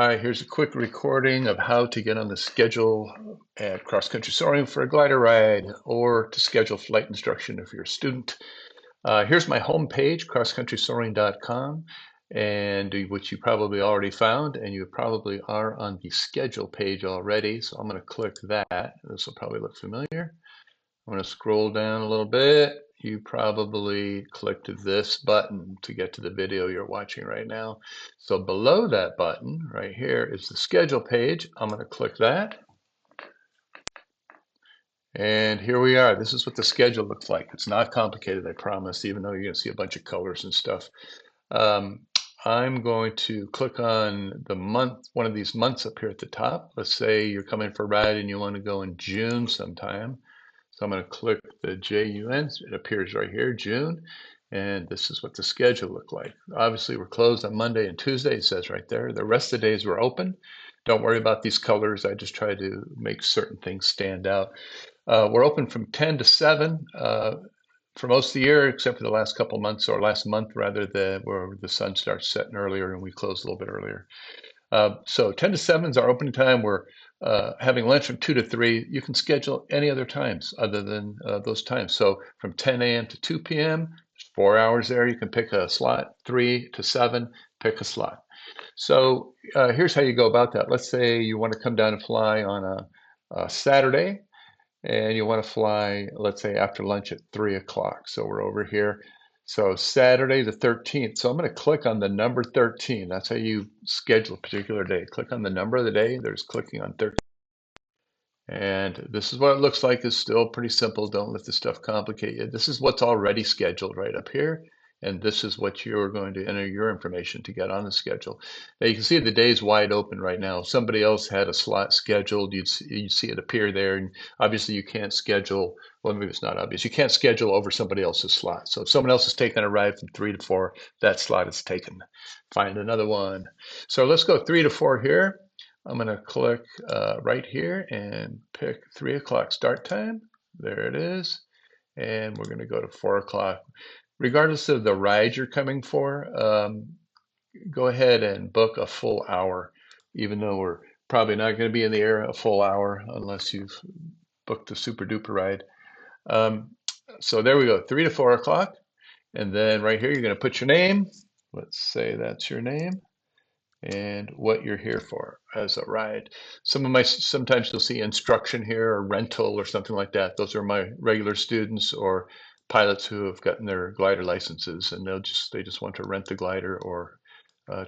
All right, here's a quick recording of how to get on the schedule at Cross Country Soaring for a glider ride or to schedule flight instruction if you're a student. Here's my home page, crosscountrysoaring.com, and which you probably already found, and you probably are on the schedule page already. So I'm going to click that. This will probably look familiar. I'm going to scroll down a little bit. You probably clicked this button to get to the video you're watching right now. So below that button right here is the schedule page. I'm going to click that. And here we are. This is what the schedule looks like. It's not complicated, I promise, even though you're going to see a bunch of colors and stuff. I'm going to click on the month, one of these months up here at the top. Let's say you're coming for a ride and you want to go in June sometime. So I'm going to click the JUN. It appears right here, June. And this is what the schedule looked like. Obviously, we're closed on Monday and Tuesday, it says right there. The rest of the days we're open. Don't worry about these colors. I just try to make certain things stand out. We're open from 10 to 7 for most of the year, except for the last couple months, or last month rather, where the sun starts setting earlier and we close a little bit earlier. So 10 to 7 is our opening time. We're having lunch from 2 to 3. You can schedule any other times other than those times. So from 10 a.m. to 2 p.m., 4 hours there. You can pick a slot. 3 to 7, pick a slot. So here's how you go about that. Let's say you want to come down and fly on a Saturday, and you want to fly, let's say, after lunch at 3 o'clock. So we're over here. So Saturday the 13th. So I'm going to click on the number 13. That's how you schedule a particular day. Click on the number of the day. There's clicking on 13. And this is what it looks like. It's still pretty simple. Don't let the stuff complicate you. This is what's already scheduled right up here. And this is what you're going to enter your information to get on the schedule. Now you can see the day's wide open right now. If somebody else had a slot scheduled, you'd see it appear there. And obviously you can't schedule, well, maybe it's not obvious. You can't schedule over somebody else's slot. So if someone else is taking a ride from 3 to 4, that slot is taken. Find another one. So let's go 3 to 4 here. I'm going to click right here and pick 3 o'clock start time. There it is. And we're going to go to 4 o'clock. Regardless of the ride you're coming for, go ahead and book a full hour, even though we're probably not going to be in the air a full hour unless you've booked a super duper ride. So there we go, 3 to 4 o'clock. And then right here, you're going to put your name. Let's say that's your name and what you're here for as a ride. Sometimes you'll see instruction here or rental or something like that. Those are my regular students or pilots who have gotten their glider licenses, and they just want to rent the glider or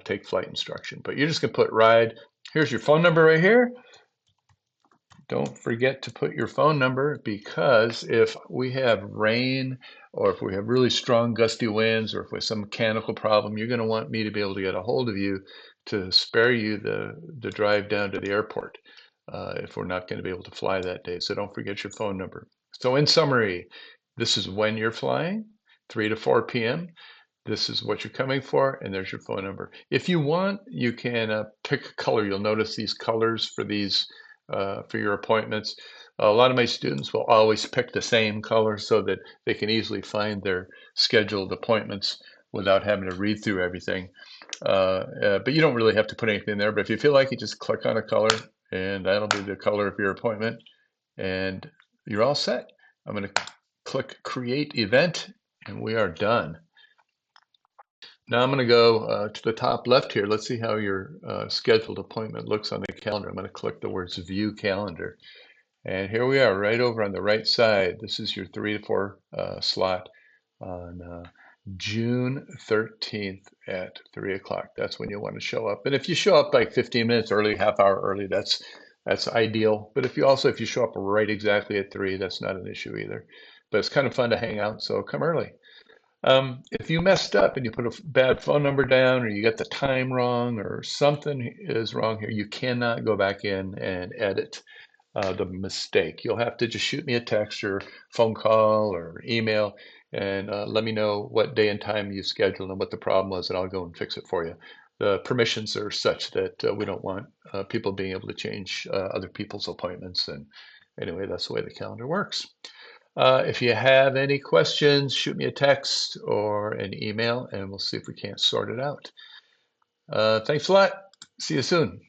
take flight instruction. But you're just gonna put ride. Here's your phone number right here. Don't forget to put your phone number, because if we have rain or if we have really strong gusty winds or if we have some mechanical problem, you're going to want me to be able to get a hold of you to spare you the drive down to the airport if we're not going to be able to fly that day. So don't forget your phone number. So in summary, this is when you're flying, 3 to 4 p.m. This is what you're coming for, and there's your phone number. If you want, you can pick a color. You'll notice these colors for these for your appointments. A lot of my students will always pick the same color so that they can easily find their scheduled appointments without having to read through everything. But you don't really have to put anything there. But if you feel like it, just click on a color, and that'll be the color of your appointment, and you're all set. I'm going to click Create Event, and we are done. Now I'm going to go to the top left here. Let's see how your scheduled appointment looks on the calendar. I'm going to click the words View Calendar. And here we are right over on the right side. This is your 3 to 4 slot on June 13th at 3 o'clock. That's when you'll want to show up. And if you show up like 15 minutes early, half hour early, that's ideal. But if you show up right exactly at 3, that's not an issue either. But it's kind of fun to hang out, so come early. If you messed up and you put a bad phone number down or you got the time wrong or something is wrong here, you cannot go back in and edit the mistake. You'll have to just shoot me a text or phone call or email and let me know what day and time you scheduled and what the problem was, and I'll go and fix it for you. The permissions are such that we don't want people being able to change other people's appointments. And anyway, that's the way the calendar works. If you have any questions, shoot me a text or an email, and we'll see if we can't sort it out. Thanks a lot. See you soon.